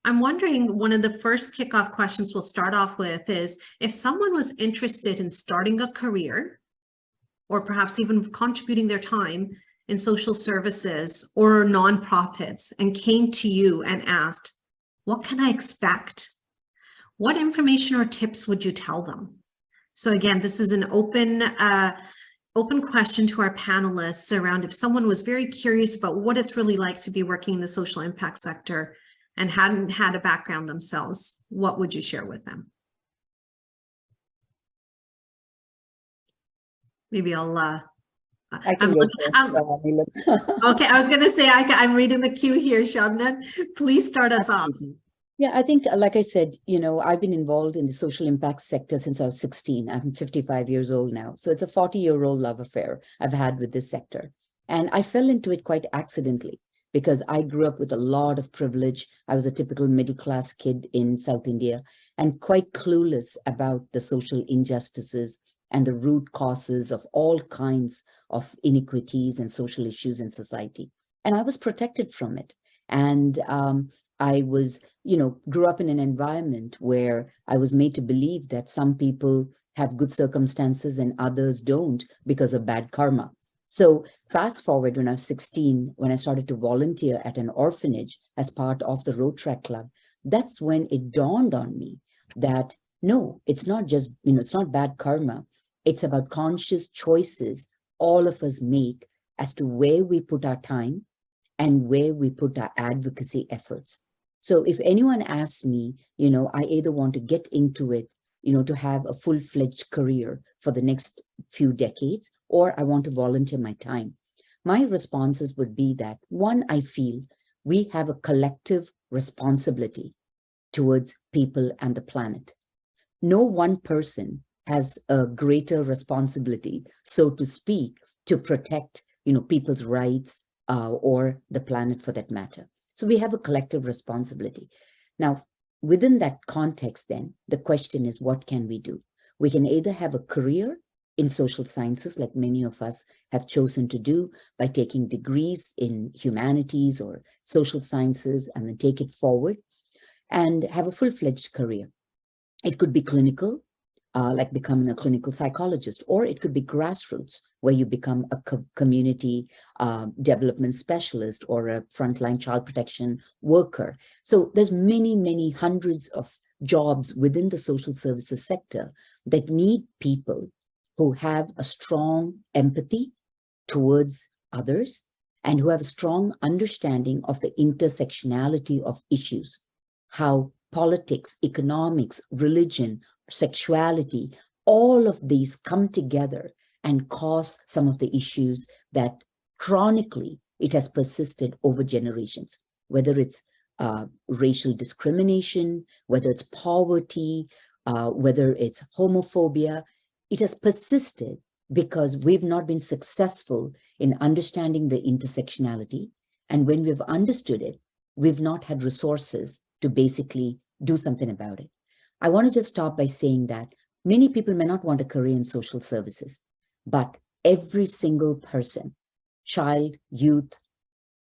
I'm wondering, one of the first kickoff questions we'll start off with is, if someone was interested in starting a career, or perhaps even contributing their time in social services or nonprofits, and came to you and asked, what can I expect? What information or tips would you tell them? So again, this is an open question to our panelists around, if someone was very curious about what it's really like to be working in the social impact sector and hadn't had a background themselves, what would you share with them? Maybe I'll I can go first, okay, I was going to say, I'm reading the queue here, Shabnam. Please start us off. Yeah, I think, like I said, I've been involved in the social impact sector since I was 16. I'm 55 years old now. So it's a 40-year-old love affair I've had with this sector. And I fell into it quite accidentally because I grew up with a lot of privilege. I was a typical middle-class kid in South India and quite clueless about the social injustices and the root causes of all kinds of inequities and social issues in society. And I was protected from it. And I was, grew up in an environment where I was made to believe that some people have good circumstances and others don't because of bad karma. So fast forward, when I was 16, when I started to volunteer at an orphanage as part of the Road Track Club, that's when it dawned on me that, no, it's not just, it's not bad karma. It's about conscious choices all of us make as to where we put our time and where we put our advocacy efforts. So if anyone asks me, I either want to get into it, to have a full-fledged career for the next few decades, or I want to volunteer my time, my responses would be that, one, I feel we have a collective responsibility towards people and the planet. No one person has a greater responsibility, so to speak, to protect, people's rights or the planet for that matter. So we have a collective responsibility. Now, within that context, then, the question is, what can we do? We can either have a career in social sciences, like many of us have chosen to do by taking degrees in humanities or social sciences and then take it forward and have a full-fledged career. It could be clinical, like becoming a clinical psychologist, or it could be grassroots, where you become a community development specialist or a frontline child protection worker. So there's many, many hundreds of jobs within the social services sector that need people who have a strong empathy towards others and who have a strong understanding of the intersectionality of issues, how politics, economics, religion, sexuality, all of these come together and cause some of the issues that chronically it has persisted over generations, whether it's racial discrimination, whether it's poverty, whether it's homophobia. It has persisted because we've not been successful in understanding the intersectionality. And when we've understood it, we've not had resources to basically do something about it. I want to just start by saying that many people may not want a career in social services, but every single person, child, youth,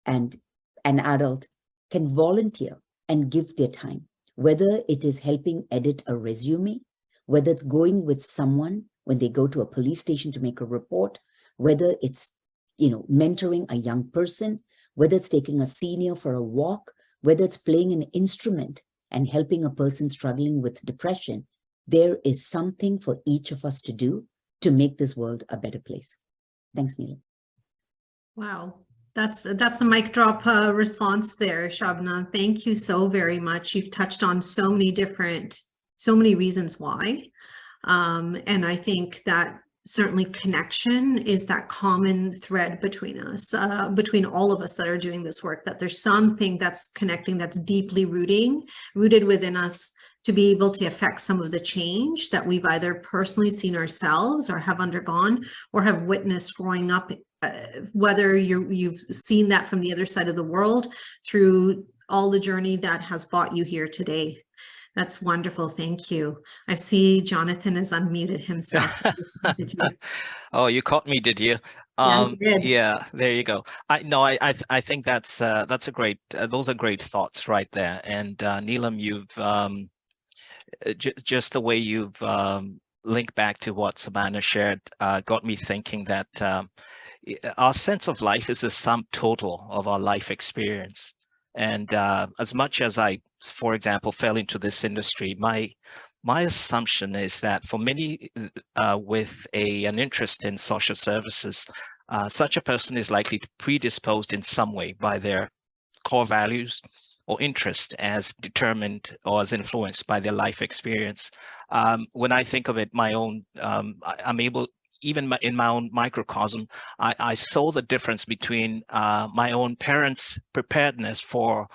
and an adult, can volunteer and give their time, whether it is helping edit a resume, whether it's going with someone when they go to a police station to make a report, whether it's, mentoring a young person, whether it's taking a senior for a walk, whether it's playing an instrument and helping a person struggling with depression. There is something for each of us to do to make this world a better place. Thanks, Neelam. Wow, that's a mic drop response there, Shabnam. Thank you so very much. You've touched on so many reasons why. And I think that certainly connection is that common thread between us, between all of us that are doing this work, that there's something that's connecting, that's deeply rooted within us to be able to affect some of the change that we've either personally seen ourselves or have undergone or have witnessed growing up, whether you've seen that from the other side of the world through all the journey that has brought you here today. That's wonderful. Thank you. I see Jonathan has unmuted himself. Oh, you caught me, did you? Yeah, I did. Yeah, there you go. I think that's a great, those are great thoughts right there. And Neelam, you've just the way you've linked back to what Savannah shared got me thinking that our sense of life is the sum total of our life experience. And as much as I, for example, fell into this industry, my assumption is that for many with an interest in social services, such a person is likely to predisposed in some way by their core values or interest as determined or as influenced by their life experience. When I think of it, my own, I'm able, even in my own microcosm, I saw the difference between my own parents' preparedness for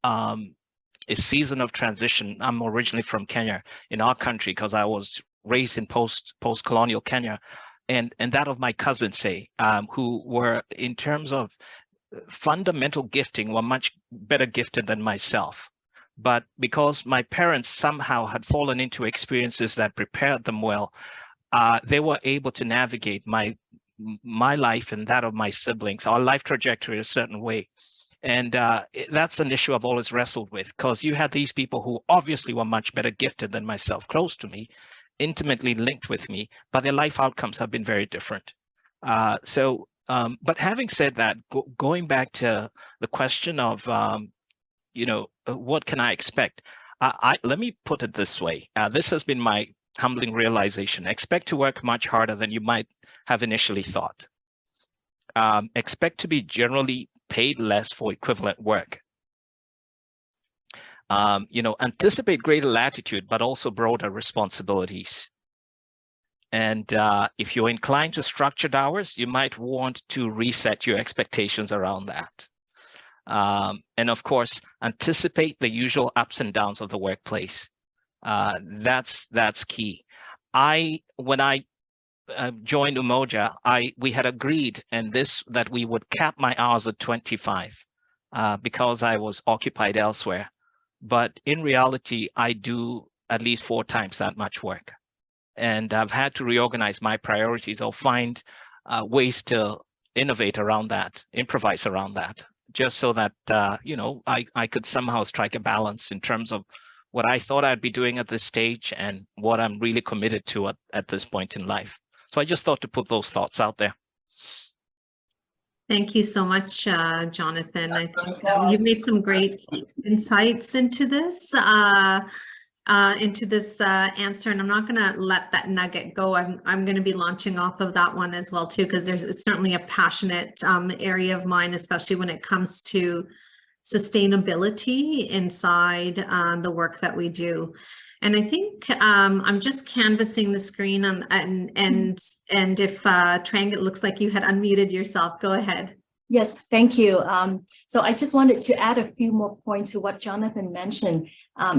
a season of transition. I'm originally from Kenya, in our country, because I was raised in post-colonial Kenya, and that of my cousins, say, who were, in terms of fundamental gifting, were much better gifted than myself. But because my parents somehow had fallen into experiences that prepared them well, they were able to navigate my life and that of my siblings, our life trajectory a certain way. And that's an issue I've always wrestled with, because you had these people who obviously were much better gifted than myself, close to me, intimately linked with me, but their life outcomes have been very different. But having said that, going back to the question of, what can I expect? Let me put it this way. This has been my humbling realization. Expect to work much harder than you might have initially thought. Expect to be generally paid less for equivalent work. Anticipate greater latitude, but also broader responsibilities. And if you're inclined to structured hours, you might want to reset your expectations around that. And of course, anticipate the usual ups and downs of the workplace. That's key. When I joined Umoja, we had agreed that we would cap my hours at 25 because I was occupied elsewhere. But in reality, I do at least 4 times that much work. And I've had to reorganize my priorities or find ways to innovate around that, improvise around that, just so that, I could somehow strike a balance in terms of what I thought I'd be doing at this stage and what I'm really committed to at this point in life. So I just thought to put those thoughts out there. Thank you so much, Jonathan. I think you've made some great insights into this answer, and I'm not going to let that nugget go. I'm going to be launching off of that one as well too, because it's certainly a passionate area of mine, especially when it comes to sustainability inside the work that we do. And I think I'm just canvassing the screen and if Trang, it looks like you had unmuted yourself. Go ahead. Yes, thank you. So I just wanted to add a few more points to what Jonathan mentioned.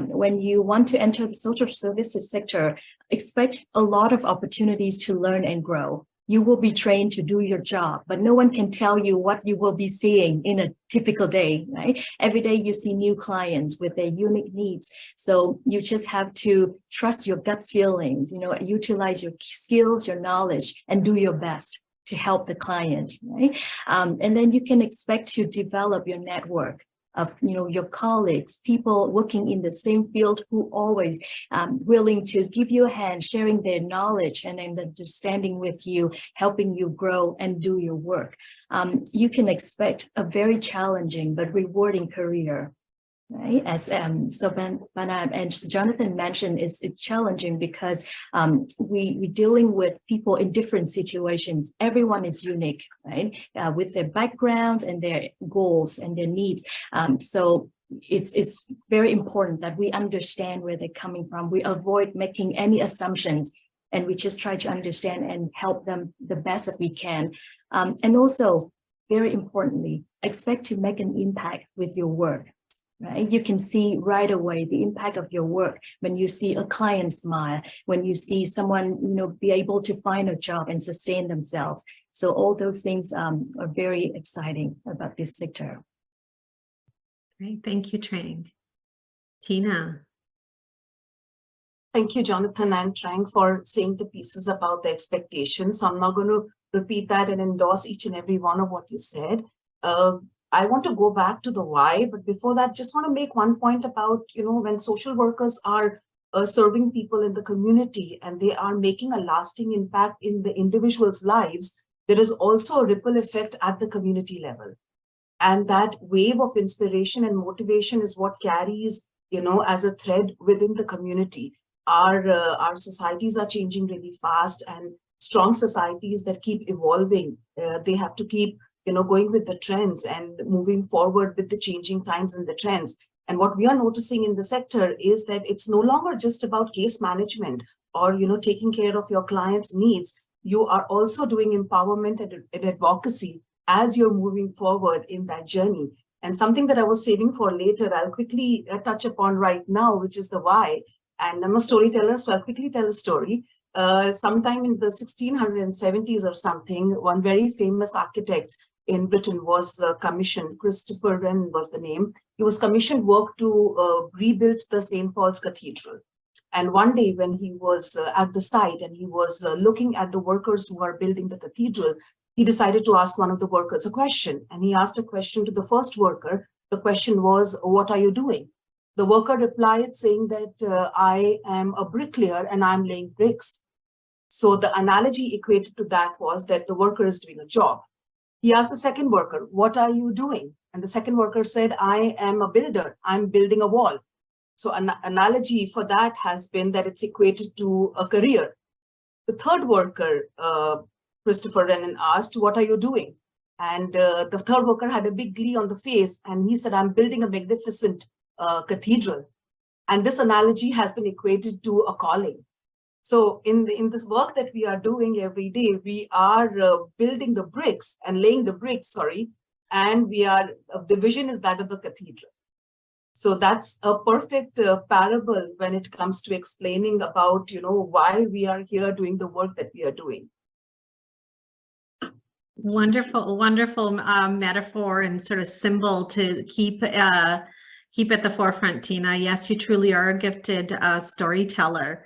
When you want to enter the social services sector, expect a lot of opportunities to learn and grow. You will be trained to do your job, but no one can tell you what you will be seeing in a typical day, right? Every day you see new clients with their unique needs. So you just have to trust your gut feelings, utilize your skills, your knowledge, and do your best to help the client, right? And then you can expect to develop your network of your colleagues, people working in the same field who always willing to give you a hand, sharing their knowledge and understanding with you, helping you grow and do your work. You can expect a very challenging but rewarding career. Right, as Savannah and Jonathan mentioned, it's challenging because we're dealing with people in different situations. Everyone is unique, right, with their backgrounds and their goals and their needs. So it's very important that we understand where they're coming from. We avoid making any assumptions, and we just try to understand and help them the best that we can. And also, very importantly, expect to make an impact with your work. Right? You can see right away the impact of your work when you see a client smile, when you see someone, be able to find a job and sustain themselves. So all those things are very exciting about this sector. Great, thank you, Trang. Tina. Thank you, Jonathan and Trang, for saying the pieces about the expectations. So I'm not going to repeat that and endorse each and every one of what you said. I want to go back to the why, but before that, just want to make one point about, when social workers are serving people in the community and they are making a lasting impact in the individuals' lives, there is also a ripple effect at the community level. And that wave of inspiration and motivation is what carries, as a thread within the community. Our societies are changing really fast, and strong societies that keep evolving, they have to keep, going with the trends and moving forward with the changing times and the trends. And what we are noticing in the sector is that it's no longer just about case management or, taking care of your clients' needs. You are also doing empowerment and advocacy as you're moving forward in that journey. And something that I was saving for later, I'll quickly touch upon right now, which is the why. And I'm a storyteller, so I'll quickly tell a story. Sometime in the 1670s or something, one very famous architect in Britain was commissioned, Christopher Wren was the name. He was commissioned work to rebuild the St. Paul's Cathedral. And one day when he was at the site and he was looking at the workers who are building the cathedral, he decided to ask one of the workers a question. And he asked a question to the first worker. The question was, "What are you doing?" The worker replied saying that I am a bricklayer and I'm laying bricks. So the analogy equated to that was that the worker is doing a job. He asked the second worker, "What are you doing?" And the second worker said, "I am a builder. I'm building a wall." So an analogy for that has been that it's equated to a career. The third worker, Christopher Wren, asked, "What are you doing?" And the third worker had a big glee on the face and he said, "I'm building a magnificent cathedral." And this analogy has been equated to a calling. So in this work that we are doing every day, we are building the bricks and laying the bricks, and the vision is that of the cathedral. So that's a perfect parable when it comes to explaining about, why we are here doing the work that we are doing. Wonderful, wonderful metaphor and sort of symbol to keep at the forefront, Tina. Yes, you truly are a gifted storyteller.